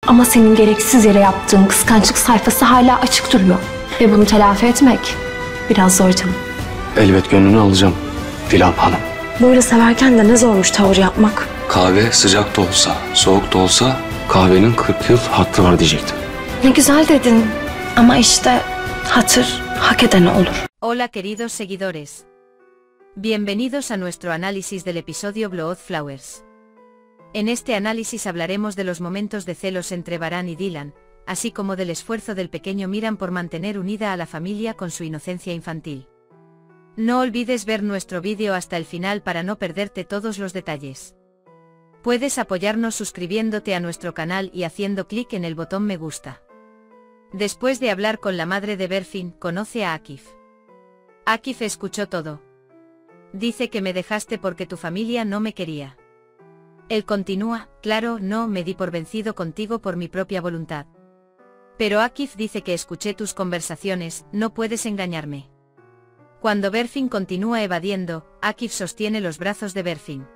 Ama senin gereksiz yere yaptığın kıskançlık sayfası hala açık duruyor. Ve bunu telafi etmek biraz zor canım. Elbet gönlünü alacağım Dilan Hanım. Böyle severken de ne zormuş tavır yapmak. Kahve sıcak da olsa, soğuk da olsa kahvenin 40 yıl hakkı var diyecektim. Ne güzel dedin ama işte hatır hak edene olur. Hola queridos seguidores. Bienvenidos a nuestro análisis del episodio Blood Flowers. En este análisis hablaremos de los momentos de celos entre Varane y Dylan, así como del esfuerzo del pequeño Miran por mantener unida a la familia con su inocencia infantil. No olvides ver nuestro vídeo hasta el final para no perderte todos los detalles. Puedes apoyarnos suscribiéndote a nuestro canal y haciendo clic en el botón me gusta. Después de hablar con la madre de Berfin, conoce a Akif. Akif escuchó todo. Dice que me dejaste porque tu familia no me quería. Él continúa, claro, no me di por vencido contigo por mi propia voluntad. Pero Akif dice que escuché tus conversaciones, no puedes engañarme. Cuando Berfin continúa evadiendo, Akif sostiene los brazos de Berfin.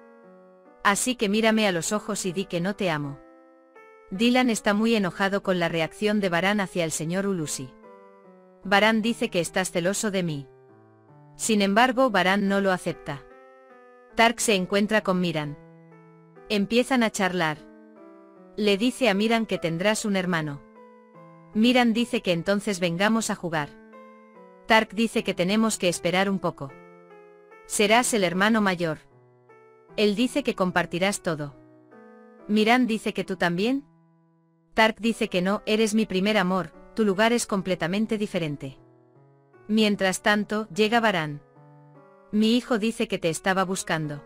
Así que mírame a los ojos y di que no te amo. Dylan está muy enojado con la reacción de Varane hacia el señor Ulusi. Varane dice que estás celoso de mí. Sin embargo, Varane no lo acepta. Tark se encuentra con Miran. Empiezan a charlar. Le dice a Miran que tendrás un hermano. Miran dice que entonces vengamos a jugar. Tark dice que tenemos que esperar un poco. Serás el hermano mayor. Él dice que compartirás todo. Miran dice que tú también. Tark dice que no, eres mi primer amor, tu lugar es completamente diferente. Mientras tanto, llega Varane. Mi hijo dice que te estaba buscando.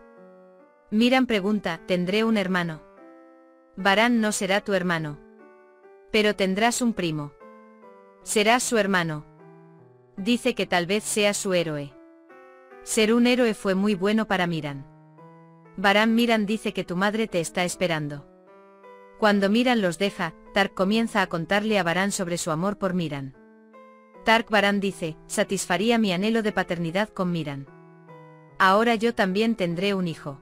Miran pregunta, ¿tendré un hermano? Varane no será tu hermano. Pero tendrás un primo. Serás su hermano. Dice que tal vez seas su héroe. Ser un héroe fue muy bueno para Miran. Miran dice que tu madre te está esperando. Cuando Miran los deja, Tark comienza a contarle a Varane sobre su amor por Miran. Varane dice, satisfaría mi anhelo de paternidad con Miran. Ahora yo también tendré un hijo.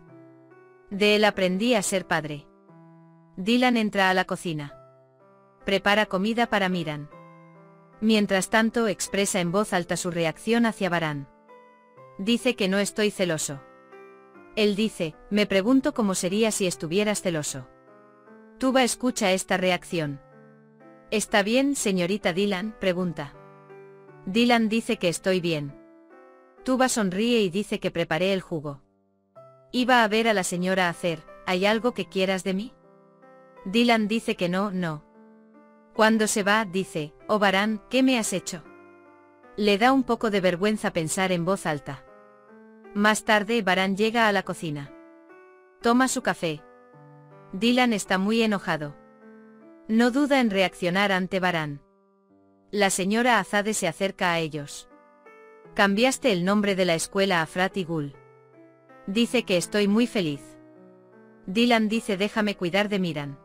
De él aprendí a ser padre. Dylan entra a la cocina. Prepara comida para Miran. Mientras tanto expresa en voz alta su reacción hacia Varane. Dice que no estoy celoso. Él dice, me pregunto cómo sería si estuvieras celoso. Tuba escucha esta reacción. ¿Está bien, señorita Dylan?, pregunta. Dylan dice que estoy bien. Tuba sonríe y dice que preparé el jugo. Iba a ver a la señora Acer, ¿hay algo que quieras de mí? Dylan dice que no, no. Cuando se va, dice, oh Varane, ¿qué me has hecho? Le da un poco de vergüenza pensar en voz alta. Más tarde, Varane llega a la cocina. Toma su café. Dylan está muy enojado. No duda en reaccionar ante Varane. La señora Azade se acerca a ellos. Cambiaste el nombre de la escuela a Frat y Gul. Dice que estoy muy feliz. Dylan dice déjame cuidar de Miran.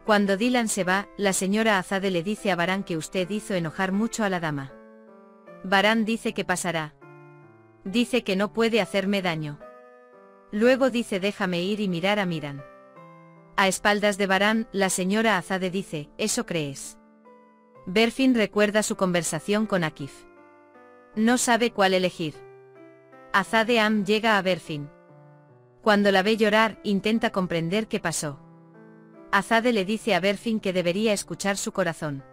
Cuando Dylan se va, la señora Azade le dice a Varane que usted hizo enojar mucho a la dama. Varane dice que pasará. Dice que no puede hacerme daño. Luego dice déjame ir y mirar a Miran. A espaldas de Varane, la señora Azade dice, ¿eso crees? Berfin recuerda su conversación con Akif. No sabe cuál elegir. Azade llega a Berfin. Cuando la ve llorar, intenta comprender qué pasó. Azade le dice a Berfin que debería escuchar su corazón.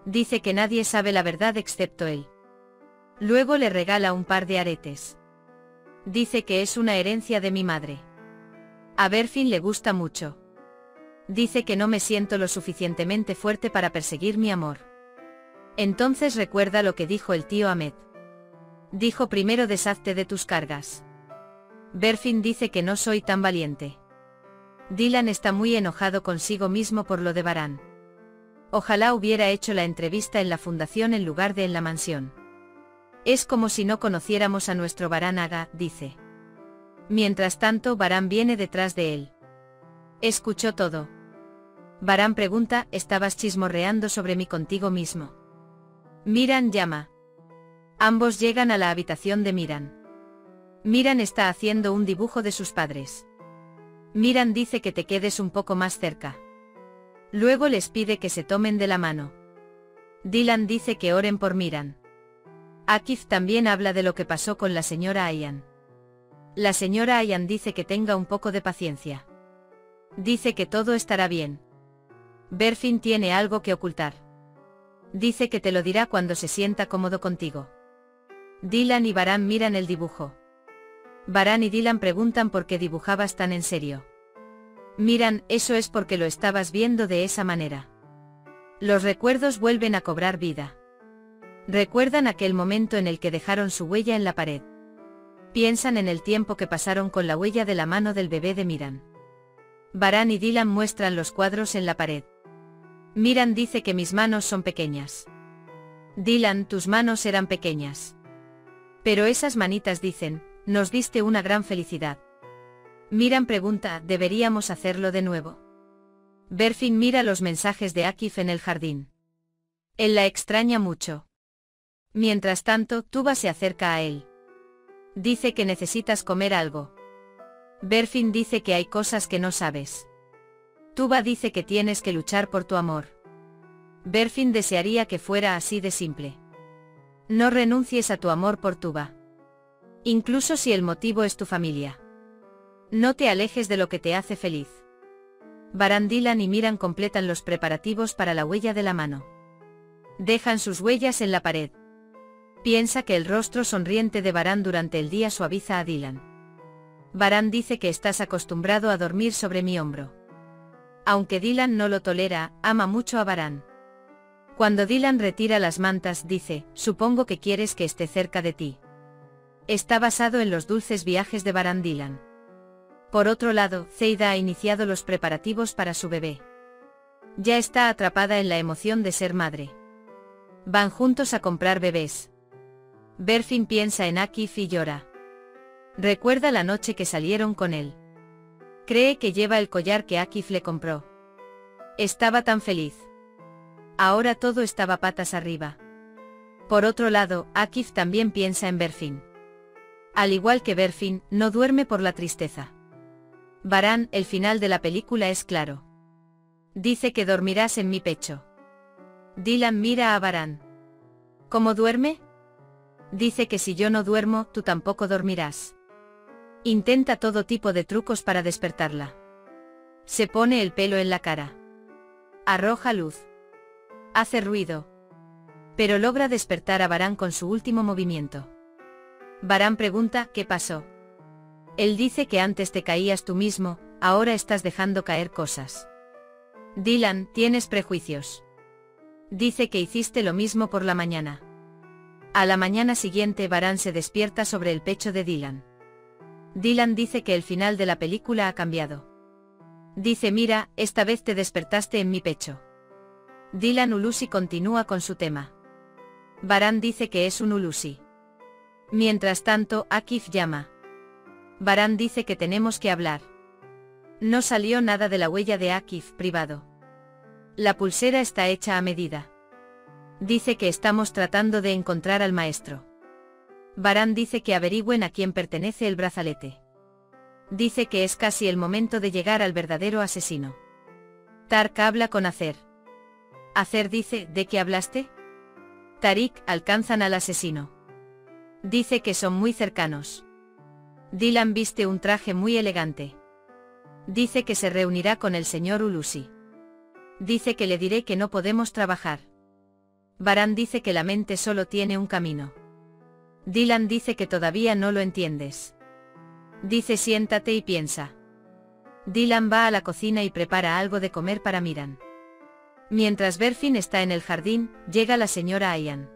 Dice que nadie sabe la verdad excepto él. Luego le regala un par de aretes. Dice que es una herencia de mi madre. A Berfin le gusta mucho. Dice que no me siento lo suficientemente fuerte para perseguir mi amor. Entonces recuerda lo que dijo el tío Ahmed. Dijo primero deshazte de tus cargas. Berfin dice que no soy tan valiente. Dylan está muy enojado consigo mismo por lo de Varane. Ojalá hubiera hecho la entrevista en la fundación en lugar de en la mansión. Es como si no conociéramos a nuestro Varane Aga, dice. Mientras tanto, Varane viene detrás de él. Escuchó todo. Varane pregunta, ¿estabas chismorreando sobre mí contigo mismo? Miran llama. Ambos llegan a la habitación de Miran. Miran está haciendo un dibujo de sus padres. Miran dice que te quedes un poco más cerca. Luego les pide que se tomen de la mano. Dylan dice que oren por Miran. Akif también habla de lo que pasó con la señora Ayan. La señora Ayan dice que tenga un poco de paciencia. Dice que todo estará bien. Berfin tiene algo que ocultar. Dice que te lo dirá cuando se sienta cómodo contigo. Dylan y Baran miran el dibujo. Baran y Dylan preguntan por qué dibujabas tan en serio. Miran, eso es porque lo estabas viendo de esa manera. Los recuerdos vuelven a cobrar vida. Recuerdan aquel momento en el que dejaron su huella en la pared. Piensan en el tiempo que pasaron con la huella de la mano del bebé de Miran. Baran y Dylan muestran los cuadros en la pared. Miran dice que mis manos son pequeñas. Dylan, tus manos eran pequeñas. Pero esas manitas dicen, nos diste una gran felicidad. Miran pregunta, ¿deberíamos hacerlo de nuevo? Berfin mira los mensajes de Akif en el jardín. Él la extraña mucho. Mientras tanto, Tuba se acerca a él. Dice que necesitas comer algo. Berfin dice que hay cosas que no sabes. Tuba dice que tienes que luchar por tu amor. Berfin desearía que fuera así de simple. No renuncies a tu amor por Tuba. Incluso si el motivo es tu familia. No te alejes de lo que te hace feliz. Baran, Dylan y Miran completan los preparativos para la huella de la mano. Dejan sus huellas en la pared. Piensa que el rostro sonriente de Baran durante el día suaviza a Dylan. Baran dice que estás acostumbrado a dormir sobre mi hombro. Aunque Dylan no lo tolera, ama mucho a Baran. Cuando Dylan retira las mantas dice, supongo que quieres que esté cerca de ti. Está basado en los dulces viajes de Baran Dylan. Por otro lado, Zeida ha iniciado los preparativos para su bebé. Ya está atrapada en la emoción de ser madre. Van juntos a comprar bebés. Berfin piensa en Akif y llora. Recuerda la noche que salieron con él. Cree que lleva el collar que Akif le compró. Estaba tan feliz. Ahora todo estaba patas arriba. Por otro lado, Akif también piensa en Berfin. Al igual que Berfin, no duerme por la tristeza. Baran, el final de la película es claro. Dice que dormirás en mi pecho. Dylan mira a Baran. ¿Cómo duerme? Dice que si yo no duermo, tú tampoco dormirás. Intenta todo tipo de trucos para despertarla. Se pone el pelo en la cara. Arroja luz. Hace ruido. Pero logra despertar a Baran con su último movimiento. Baran pregunta, ¿qué pasó? Él dice que antes te caías tú mismo, ahora estás dejando caer cosas. Dylan, tienes prejuicios. Dice que hiciste lo mismo por la mañana. A la mañana siguiente Baran se despierta sobre el pecho de Dylan. Dylan dice que el final de la película ha cambiado. Dice, mira, esta vez te despertaste en mi pecho. Dylan Ulusi continúa con su tema. Baran dice que es un Ulusi. Mientras tanto, Akif llama. Baran dice que tenemos que hablar. No salió nada de la huella de Akif privado. La pulsera está hecha a medida. Dice que estamos tratando de encontrar al maestro. Baran dice que averigüen a quién pertenece el brazalete. Dice que es casi el momento de llegar al verdadero asesino. Tark habla con Acer. Acer dice, ¿de qué hablaste? Tariq, alcanzan al asesino. Dice que son muy cercanos. Dylan viste un traje muy elegante. Dice que se reunirá con el señor Ulusi. Dice que le diré que no podemos trabajar. Baran dice que la mente solo tiene un camino. Dylan dice que todavía no lo entiendes. Dice siéntate y piensa. Dylan va a la cocina y prepara algo de comer para Miran. Mientras Berfin está en el jardín, llega la señora Ayan.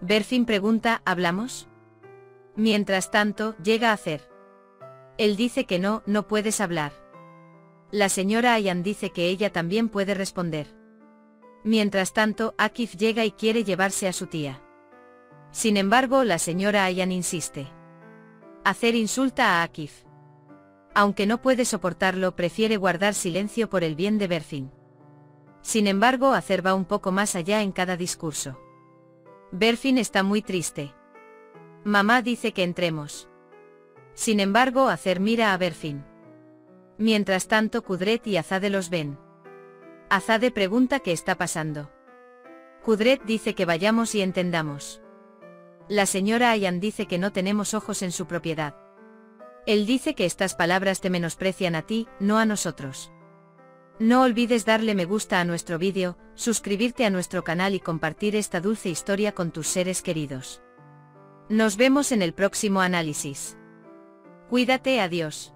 Berfin pregunta, ¿hablamos? Mientras tanto, llega Acer. Él dice que no, no puedes hablar. La señora Ayan dice que ella también puede responder. Mientras tanto, Akif llega y quiere llevarse a su tía. Sin embargo, la señora Ayan insiste. Acer insulta a Akif. Aunque no puede soportarlo, prefiere guardar silencio por el bien de Berfin. Sin embargo, Acer va un poco más allá en cada discurso. Berfin está muy triste. Mamá dice que entremos. Sin embargo, Acer mira a Berfin. Mientras tanto, Kudret y Azade los ven. Azade pregunta qué está pasando. Kudret dice que vayamos y entendamos. La señora Ayan dice que no tenemos ojos en su propiedad. Él dice que estas palabras te menosprecian a ti, no a nosotros. No olvides darle me gusta a nuestro vídeo, suscribirte a nuestro canal y compartir esta dulce historia con tus seres queridos. Nos vemos en el próximo análisis. Cuídate, adiós.